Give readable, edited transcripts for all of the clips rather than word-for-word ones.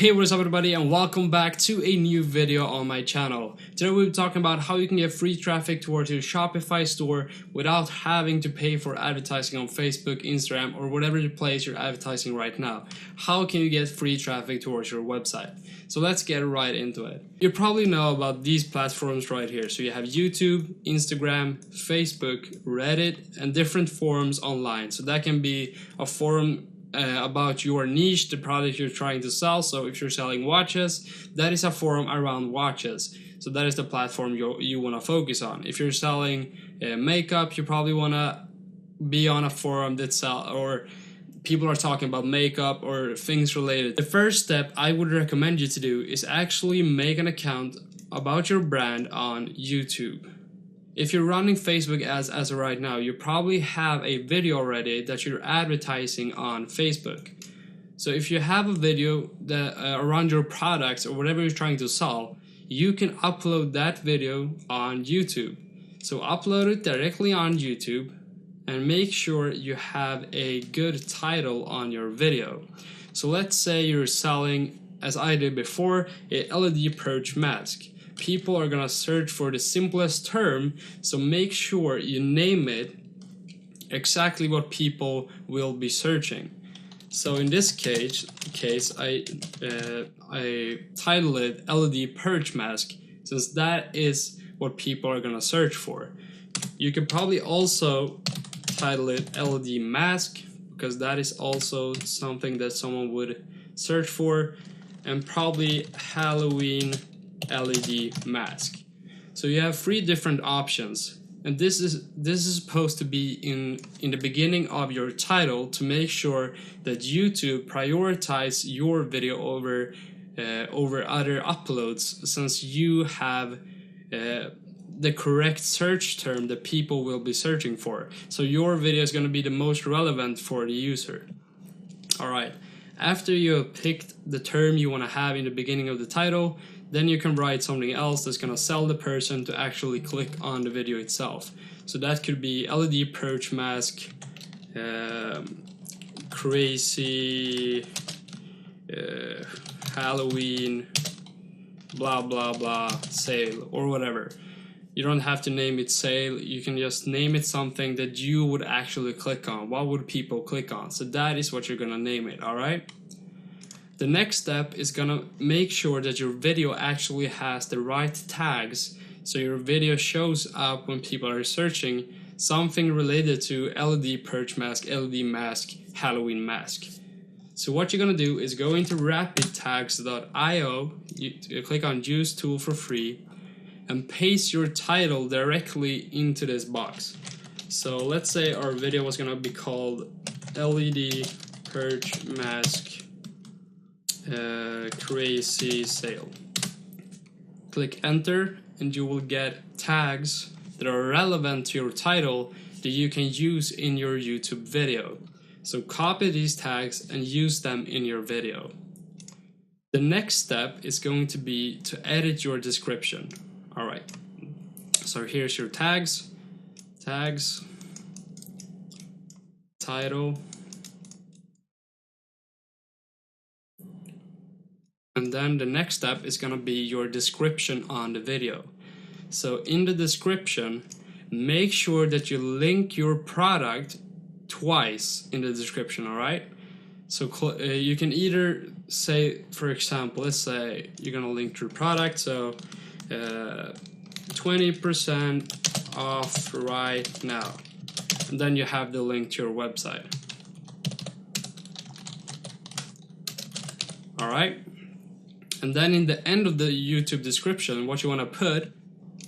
Hey, what is up everybody, and welcome back to a new video on my channel. Today we'll be talking about how you can get free traffic towards your Shopify store without having to pay for advertising on Facebook, Instagram, or whatever place you're advertising right now. How can you get free traffic towards your website? So let's get right into it. You probably know about these platforms right here. So you have YouTube, Instagram, Facebook, Reddit, and different forums online. So that can be a forum about your niche, the product you're trying to sell. So if you're selling watches, that is a forum around watches. So that is the platform you want to focus on. If you're selling makeup, you probably want to be on a forum that sell or people are talking about makeup or things related. The first step I would recommend you to do is actually make an account about your brand on YouTube. If you're running Facebook ads as of right now, you probably have a video already that you're advertising on Facebook. So if you have a video that around your products or whatever you're trying to sell, you can upload that video on YouTube. So upload it directly on YouTube and make sure you have a good title on your video. So let's say you're selling, as I did before, a LED purge mask. People are gonna search for the simplest term, so make sure you name it exactly what people will be searching. So in this case I titled it LED purge mask, since that is what people are gonna search for. You could probably also title it LED mask, because that is also something that someone would search for, and probably Halloween LED mask. So you have three different options, and this is supposed to be in the beginning of your title to make sure that YouTube prioritize your video over other uploads, since you have the correct search term that people will be searching for. So your video is going to be the most relevant for the user. Alright, after you have picked the term you want to have in the beginning of the title, then you can write something else that's going to sell the person to actually click on the video itself. So that could be LED purge mask, crazy Halloween, blah blah blah, sale, or whatever. You don't have to name it sale, you can just name it something that you would actually click on. What would people click on? So that is what you're gonna name it, alright? The next step is gonna make sure that your video actually has the right tags, so your video shows up when people are searching something related to LED purge mask, LED mask, Halloween mask. So what you're gonna do is go into rapidtags.io, you click on use tool for free, and paste your title directly into this box. So let's say our video was gonna be called LED purge mask crazy sale. Click enter and you will get tags that are relevant to your title that you can use in your YouTube video. So copy these tags and use them in your video. The next step is going to be to edit your description. Alright, so here's your tags, title, and then the next step is going to be your description on the video. So in the description, make sure that you link your product twice in the description, alright? So you can either say, for example, let's say you're going to link your product, so 20% off right now, and then you have the link to your website. Alright? And then in the end of the YouTube description, what you want to put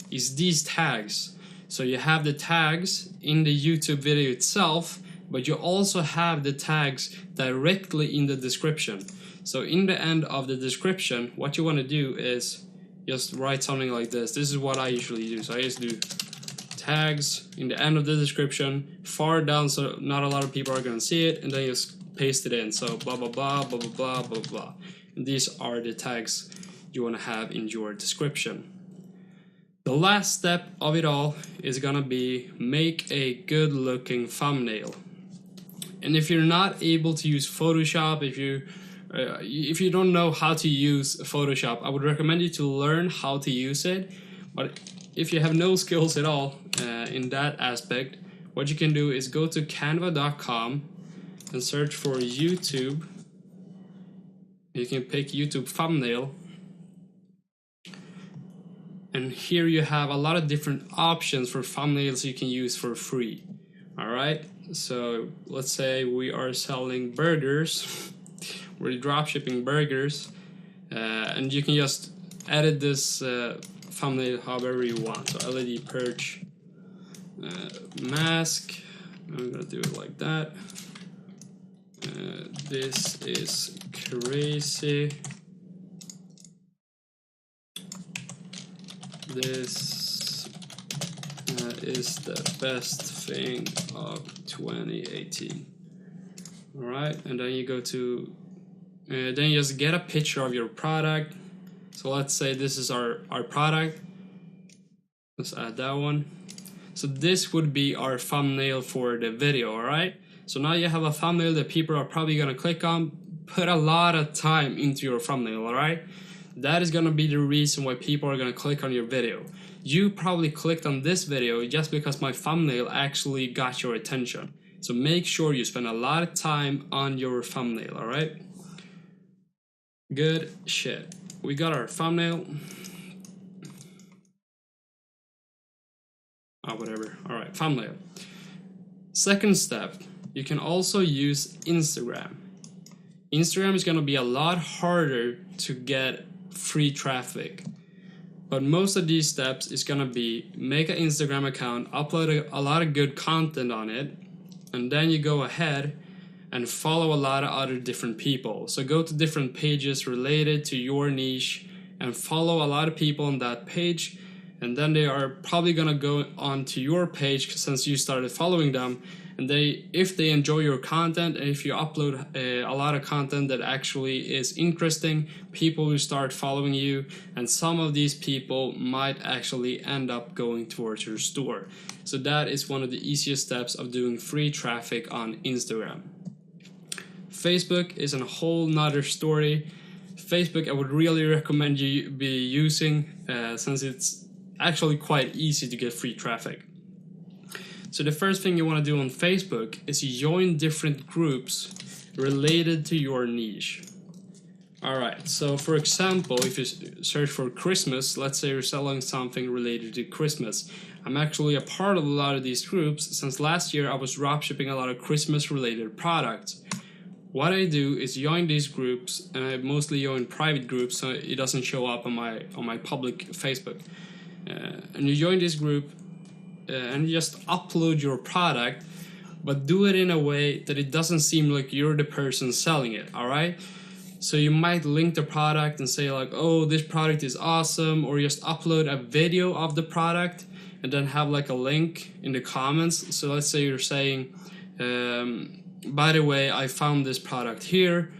is these tags. So you have the tags in the YouTube video itself, but you also have the tags directly in the description. So in the end of the description, what you want to do is just write something like this. This is what I usually do. So I just do tags in the end of the description, far down so not a lot of people are going to see it, and then just paste it in. So blah blah blah blah blah blah blah blah. And these are the tags you want to have in your description. The last step of it all is gonna be make a good looking thumbnail. And if you're not able to use Photoshop, if you If you don't know how to use Photoshop, I would recommend you to learn how to use it. But if you have no skills at all in that aspect, what you can do is go to canva.com and search for YouTube. You can pick YouTube thumbnail. And here you have a lot of different options for thumbnails you can use for free. Alright, so let's say we are selling burgers. We're dropshipping burgers. And you can just edit this thumbnail however you want. So LED perch mask. I'm gonna do it like that. This is crazy. This is the best thing of 2018. Alright, and then you go to then you just get a picture of your product. So let's say this is our product. Let's add that one. So this would be our thumbnail for the video. Alright, so now you have a thumbnail that people are probably gonna click on. Put a lot of time into your thumbnail. Alright, that is gonna be the reason why people are gonna click on your video. You probably clicked on this video just because my thumbnail actually got your attention. So make sure you spend a lot of time on your thumbnail, alright? Good shit. We got our thumbnail. Whatever. Alright, thumbnail. Second step, you can also use Instagram. Instagram is gonna be a lot harder to get free traffic, but most of these steps is gonna be make an Instagram account, upload a lot of good content on it, and then you go ahead and follow a lot of other different people. So go to different pages related to your niche and follow a lot of people on that page, and then they are probably gonna go onto your page since you started following them. And if they enjoy your content, and if you upload a lot of content that actually is interesting, people will start following you, and some of these people might actually end up going towards your store. So that is one of the easiest steps of doing free traffic on Instagram. Facebook is a whole nother story. Facebook I would really recommend you be using since it's actually quite easy to get free traffic. So the first thing you want to do on Facebook is join different groups related to your niche. Alright, so for example, if you search for Christmas, let's say you're selling something related to Christmas. I'm actually a part of a lot of these groups since last year I was dropshipping a lot of Christmas related products. What I do is join these groups, and I mostly join private groups so it doesn't show up on my public Facebook. And you join this group and you just upload your product, but do it in a way that it doesn't seem like you're the person selling it, alright? So you might link the product and say like, oh, this product is awesome, or just upload a video of the product and then have like a link in the comments. So let's say you're saying, by the way, I found this product here.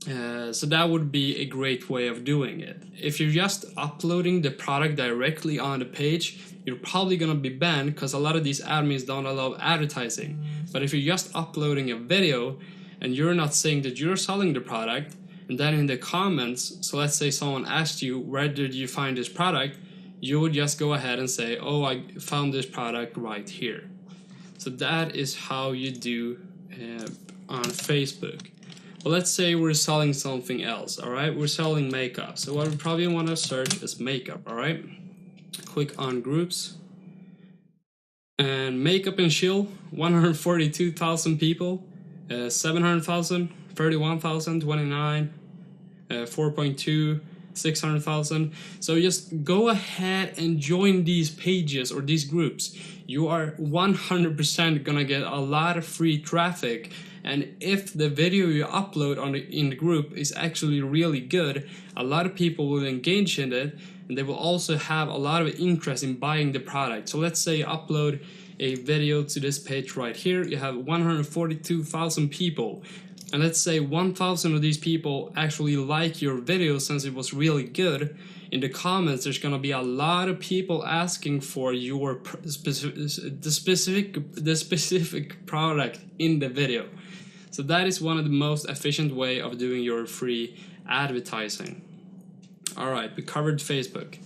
So that would be a great way of doing it. If you're just uploading the product directly on the page, you're probably gonna be banned because a lot of these admins don't allow advertising. But if you're just uploading a video and you're not saying that you're selling the product, and then in the comments, so let's say someone asked you, where did you find this product? You would just go ahead and say, oh, I found this product right here. So that is how you do on Facebook. Well, let's say we're selling something else, alright? We're selling makeup. So what we probably want to search is makeup, alright? Click on groups. And makeup and chill, 142,000 people, 700,000, 31,000, 29, 4.2, 600,000. So just go ahead and join these pages or these groups. You are 100% gonna get a lot of free traffic. And if the video you upload in the group is actually really good, a lot of people will engage in it, and they will also have a lot of interest in buying the product. So let's say you upload a video to this page right here. You have 142,000 people. And let's say 1,000 of these people actually like your video since it was really good. In the comments, there's gonna be a lot of people asking for your specific product in the video. So that is one of the most efficient way of doing your free advertising. Alright, we covered Facebook.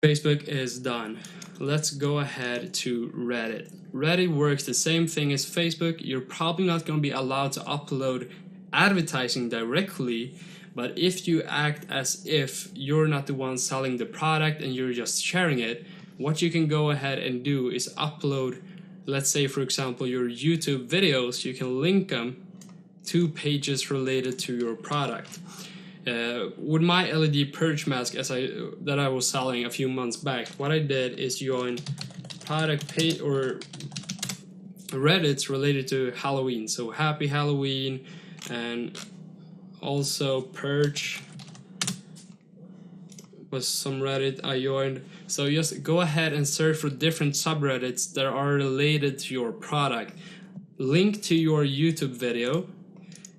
Facebook is done. Let's go ahead to Reddit. Reddit works the same thing as Facebook. You're probably not going to be allowed to upload advertising directly, but if you act as if you're not the one selling the product and you're just sharing it, what you can go ahead and do is upload, let's say for example, your YouTube videos. You can link them to pages related to your product. With my LED purge mask that I was selling a few months back, what I did is join product page or Reddits related to Halloween. So happy Halloween, and also purge was some Reddit I joined. So just go ahead and search for different subreddits that are related to your product. Link to your YouTube video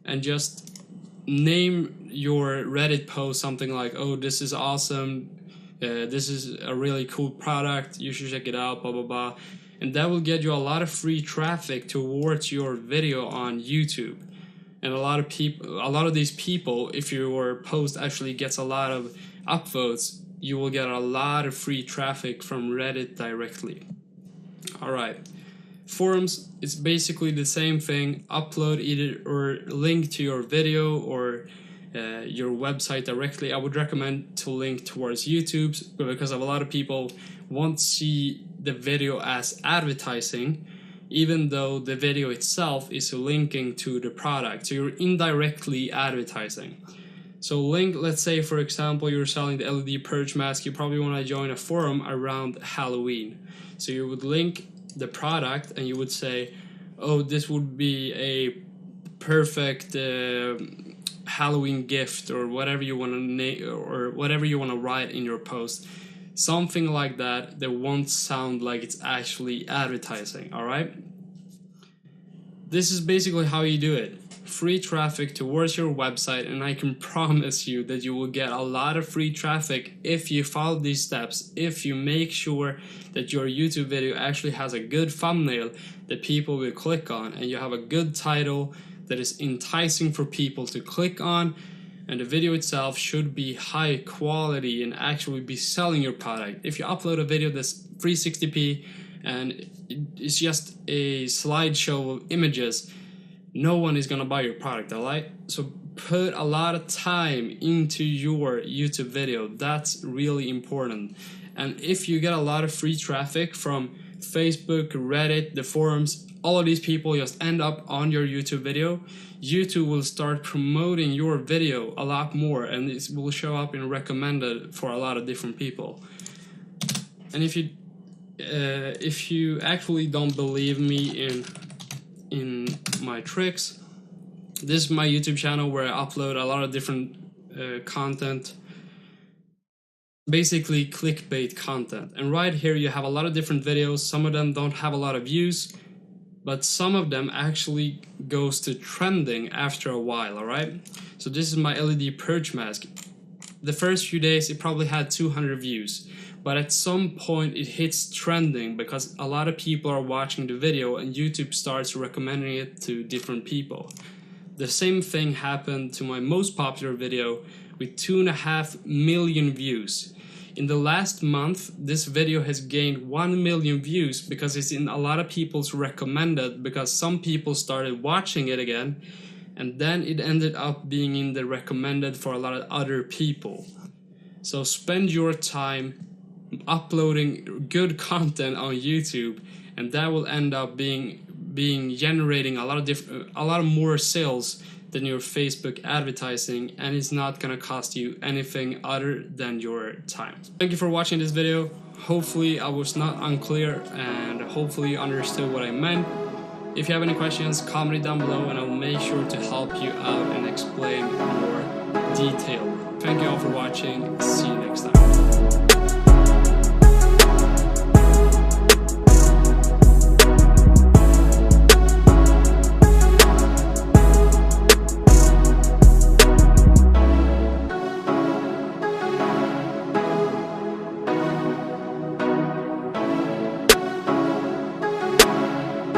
and just name your Reddit post something like, oh, this is awesome, this is a really cool product, you should check it out, blah blah blah, and that will get you a lot of free traffic towards your video on YouTube. And a lot of these people, if your post actually gets a lot of upvotes, you will get a lot of free traffic from Reddit directly. Alright, forums is basically the same thing. Upload either or link to your video or your website directly. I would recommend to link towards YouTube's, because of a lot of people won't see the video as advertising, even though the video itself is linking to the product. So you're indirectly advertising. So link, let's say for example you're selling the LED purge mask, you probably want to join a forum around Halloween. So you would link the product and you would say, oh, this would be a perfect Halloween gift, or whatever you want to name, or whatever you want to write in your post. Something like that won't sound like it's actually advertising. Alright? This is basically how you do it. Free traffic towards your website, and I can promise you that you will get a lot of free traffic if you follow these steps, if you make sure that your YouTube video actually has a good thumbnail that people will click on, and you have a good title that is enticing for people to click on, and the video itself should be high quality and actually be selling your product. If you upload a video that's 360p and it's just a slideshow of images, no one is gonna buy your product, alright? So put a lot of time into your YouTube video. That's really important. And if you get a lot of free traffic from Facebook, Reddit, the forums, all of these people just end up on your YouTube video, YouTube will start promoting your video a lot more, and it will show up in recommended for a lot of different people. And if you actually don't believe me in my tricks, this is my YouTube channel where I upload a lot of different content, basically clickbait content. And right here you have a lot of different videos. Some of them don't have a lot of views, but some of them actually goes to trending after a while. Alright, so this is my LED purge mask. The first few days it probably had 200 views, but at some point it hits trending because a lot of people are watching the video and YouTube starts recommending it to different people. The same thing happened to my most popular video with 2.5 million views. In the last month, this video has gained 1 million views because it's in a lot of people's recommended, because some people started watching it again, and then it ended up being in the recommended for a lot of other people. So spend your time uploading good content on YouTube, and that will end up being generating a lot of more sales than your Facebook advertising, and it's not gonna cost you anything other than your time. Thank you for watching this video. Hopefully I was not unclear, and hopefully you understood what I meant. If you have any questions, comment it down below and I'll make sure to help you out and explain more detail. Thank you all for watching. See you next time.